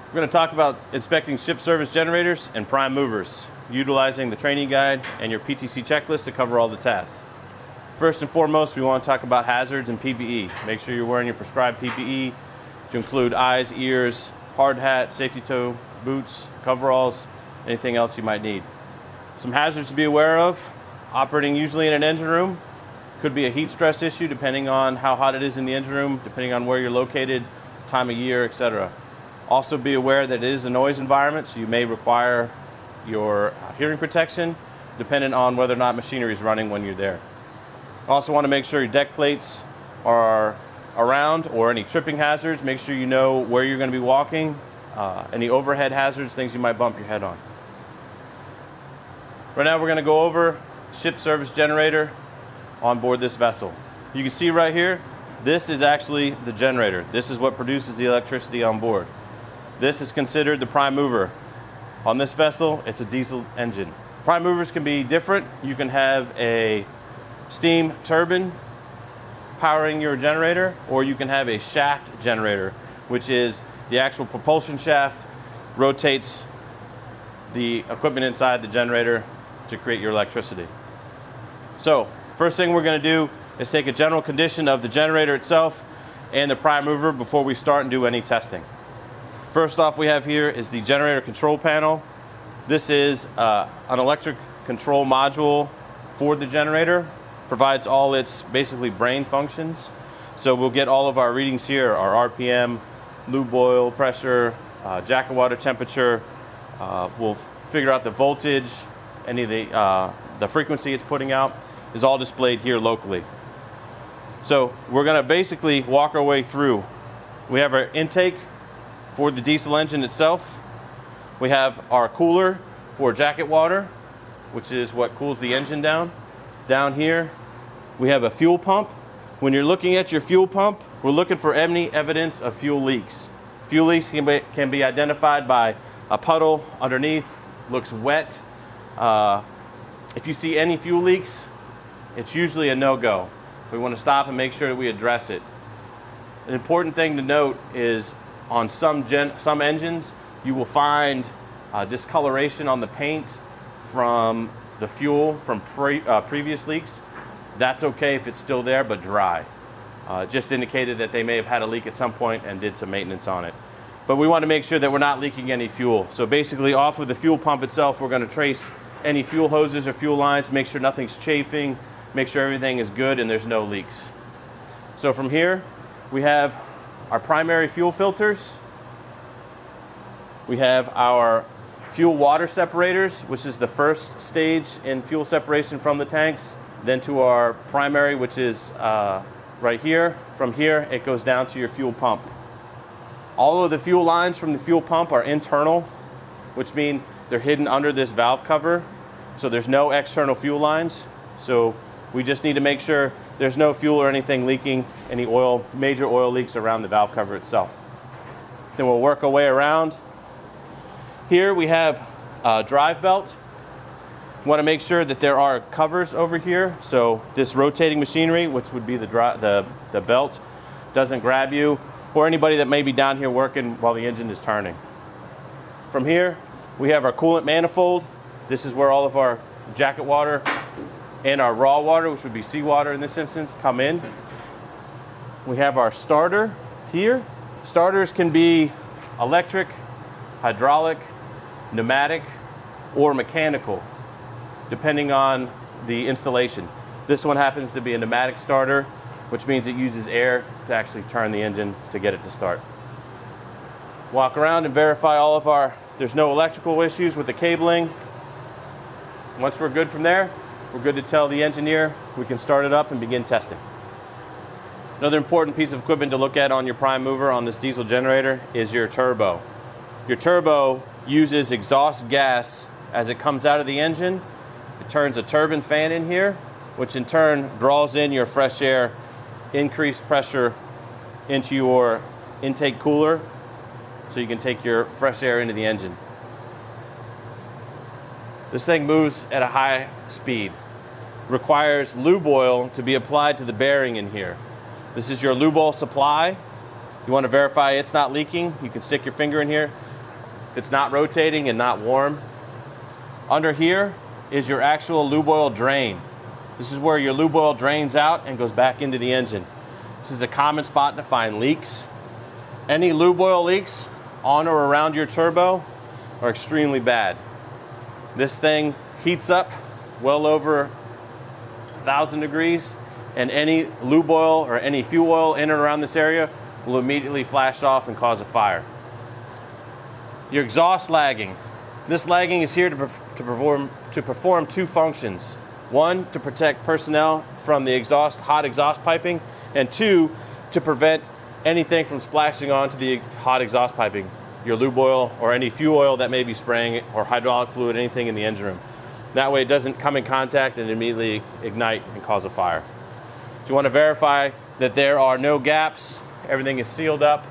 We're going to talk about inspecting ship service generators and prime movers, utilizing the training guide and your PTC checklist to cover all the tasks. First and foremost, we want to talk about hazards and PPE. Make sure you're wearing your prescribed PPE to include eyes, ears, hard hat, safety toe, boots, coveralls, anything else you might need. Some hazards to be aware of: operating usually in an engine room. Could be a heat stress issue depending on how hot it is in the engine room, depending on where you're located, time of year, etc. Also be aware that it is a noise environment, so you may require your hearing protection depending on whether or not machinery is running when you're there. Also want to make sure your deck plates are around, or any tripping hazards. Make sure you know where you're going to be walking, any overhead hazards, things you might bump your head on. Right now we're going to go over ship service generator on board this vessel. You can see right here, this is actually the generator. This is what produces the electricity on board. This is considered the prime mover. On this vessel, it's a diesel engine. Prime movers can be different. You can have a steam turbine powering your generator, or you can have a shaft generator, which is the actual propulsion shaft rotates the equipment inside the generator to create your electricity. So, first thing we're going to do is take a general condition of the generator itself and the prime mover before we start and do any testing. First off, we have here is the generator control panel. This is an electric control module for the generator. Provides all its basically brain functions. So we'll get all of our readings here: our RPM, lube oil pressure, jacket water temperature. We'll figure out the voltage, any of the frequency it's putting out is all displayed here locally. So we're going to basically walk our way through. We have our intake for the diesel engine itself. We have our cooler for jacket water, which is what cools the engine down. Down here, we have a fuel pump. When you're looking at your fuel pump, we're looking for any evidence of fuel leaks. Fuel leaks can be identified by a puddle underneath, looks wet. If you see any fuel leaks, it's usually a no-go. We want to stop and make sure that we address it. An important thing to note is on some engines, you will find discoloration on the paint from the fuel from previous leaks. That's okay if it's still there but dry. Just indicated that they may have had a leak at some point and did some maintenance on it. But we want to make sure that we're not leaking any fuel. So basically, off of the fuel pump itself, we're going to trace any fuel hoses or fuel lines, make sure nothing's chafing, make sure everything is good and there's no leaks. So from here, we have our primary fuel filters. We have our fuel water separators, which is the first stage in fuel separation from the tanks, then to our primary, which is right here. From here, it goes down to your fuel pump. All of the fuel lines from the fuel pump are internal, which means they're hidden under this valve cover, so there's no external fuel lines. So we just need to make sure there's no fuel or anything leaking, any oil, major oil leaks around the valve cover itself. Then we'll work our way around. Here we have a drive belt. We want to make sure that there are covers over here, so this rotating machinery, which would be the belt, doesn't grab you or anybody that may be down here working while the engine is turning. From here, we have our coolant manifold. This is where all of our jacket water and our raw water, which would be seawater in this instance, come in. We have our starter here. Starters can be electric, hydraulic, pneumatic, or mechanical, depending on the installation. This one happens to be a pneumatic starter, which means it uses air to actually turn the engine to get it to start. Walk around and verify all of there's no electrical issues with the cabling. Once we're good from there, we're good to tell the engineer we can start it up and begin testing. Another important piece of equipment to look at on your prime mover on this diesel generator is your turbo. Your turbo uses exhaust gas as it comes out of the engine. It turns a turbine fan in here, which in turn draws in your fresh air, increased pressure into your intake cooler so you can take your fresh air into the engine. This thing moves at a high speed. Requires lube oil to be applied to the bearing in here. This is your lube oil supply. You want to verify it's not leaking. You can stick your finger in here. it's not rotating and not warm. Under here is your actual lube oil drain. This is where your lube oil drains out and goes back into the engine. This is a common spot to find leaks. Any lube oil leaks on or around your turbo are extremely bad. This thing heats up well over 1,000 degrees, and any lube oil or any fuel oil in and around this area will immediately flash off and cause a fire. Your exhaust lagging. This lagging is here to perform two functions. One, to protect personnel from the hot exhaust piping, and two, to prevent anything from splashing onto the hot exhaust piping, your lube oil or any fuel oil that may be spraying, or hydraulic fluid, anything in the engine room. That way it doesn't come in contact and immediately ignite and cause a fire. So you want to verify that there are no gaps, everything is sealed up,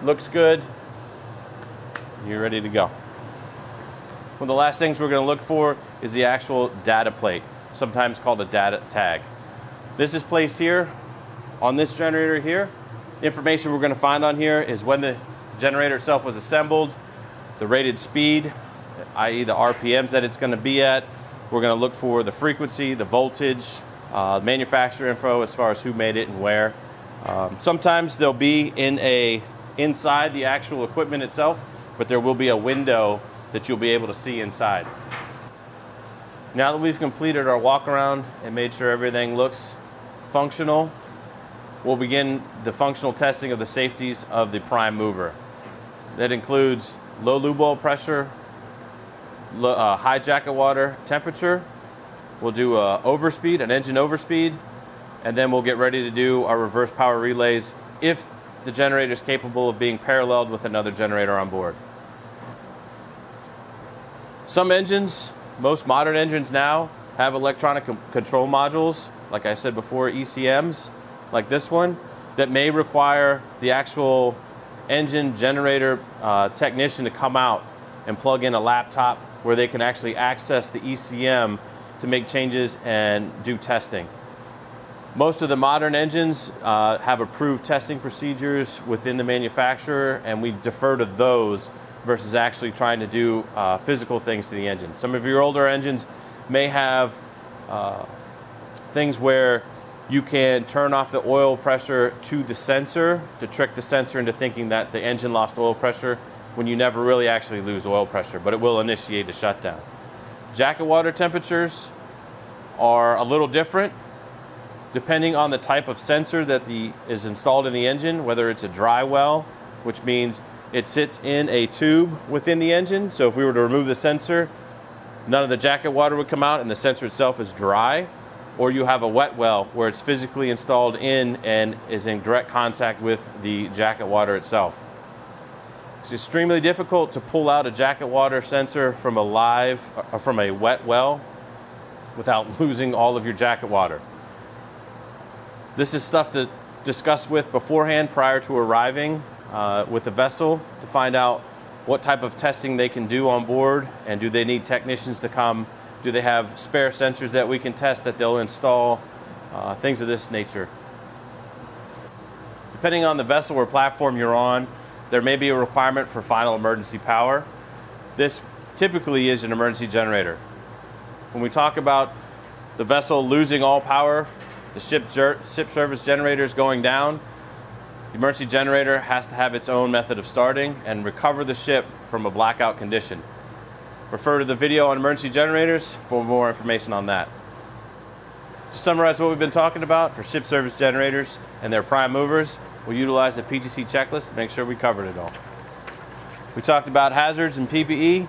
looks good, you're ready to go. One of the last things we're going to look for is the actual data plate, sometimes called a data tag. This is placed here on this generator here. The information we're going to find on here is when the generator itself was assembled, the rated speed, i.e. the RPMs that it's going to be at. We're going to look for the frequency, the voltage, manufacturer info as far as who made it and where. Sometimes they'll be inside the actual equipment itself, but there will be a window that you'll be able to see inside. Now that we've completed our walk around and made sure everything looks functional, we'll begin the functional testing of the safeties of the prime mover. That includes low lube oil pressure, high jacket water temperature. We'll do an engine overspeed, and then we'll get ready to do our reverse power relays if the generator is capable of being paralleled with another generator on board. Some engines, most modern engines now, have electronic control modules, like I said before, ECMs, like this one, that may require the actual engine generator technician to come out and plug in a laptop where they can actually access the ECM to make changes and do testing. Most of the modern engines have approved testing procedures within the manufacturer, and we defer to those versus actually trying to do physical things to the engine. Some of your older engines may have things where you can turn off the oil pressure to the sensor to trick the sensor into thinking that the engine lost oil pressure when you never really actually lose oil pressure, but it will initiate a shutdown. Jacket water temperatures are a little different depending on the type of sensor that is installed in the engine, whether it's a dry well, which means it sits in a tube within the engine. So if we were to remove the sensor, none of the jacket water would come out and the sensor itself is dry. Or you have a wet well where it's physically installed in and is in direct contact with the jacket water itself. It's extremely difficult to pull out a jacket water sensor from a wet well without losing all of your jacket water. This is stuff to discuss with beforehand prior to arriving with the vessel to find out what type of testing they can do on board, and do they need technicians to come. Do they have spare sensors that we can test that they'll install? Things of this nature. Depending on the vessel or platform you're on, there may be a requirement for final emergency power. This typically is an emergency generator. When we talk about the vessel losing all power, the ship service generators going down, the emergency generator has to have its own method of starting and recover the ship from a blackout condition. Refer to the video on emergency generators for more information on that. To summarize what we've been talking about, for ship service generators and their prime movers, we'll utilize the PGC checklist to make sure we covered it all. We talked about hazards and PPE,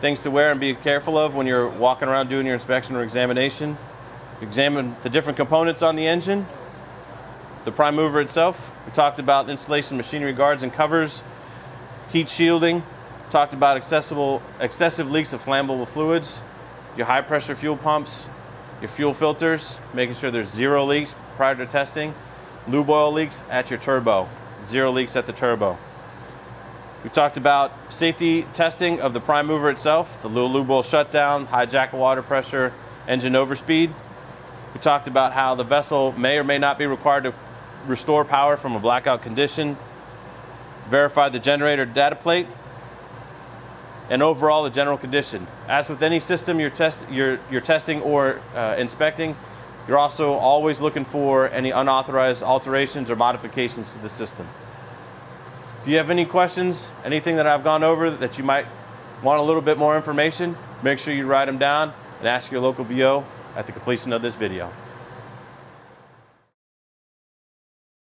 things to wear and be careful of when you're walking around doing your inspection or examination. Examine the different components on the engine, the prime mover itself. We talked about installation machinery guards and covers, heat shielding. Talked about excessive leaks of flammable fluids, your high pressure fuel pumps, your fuel filters, making sure there's 0 leaks prior to testing, lube oil leaks at your turbo, 0 leaks at the turbo. We talked about safety testing of the prime mover itself, the low lube oil shutdown, high jacket water pressure, engine overspeed. We talked about how the vessel may or may not be required to restore power from a blackout condition. Verify the generator data plate. and overall the general condition. As with any system you're testing or inspecting, you're also always looking for any unauthorized alterations or modifications to the system. If you have any questions, anything that I've gone over that you might want a little bit more information, make sure you write them down and ask your local VO at the completion of this video.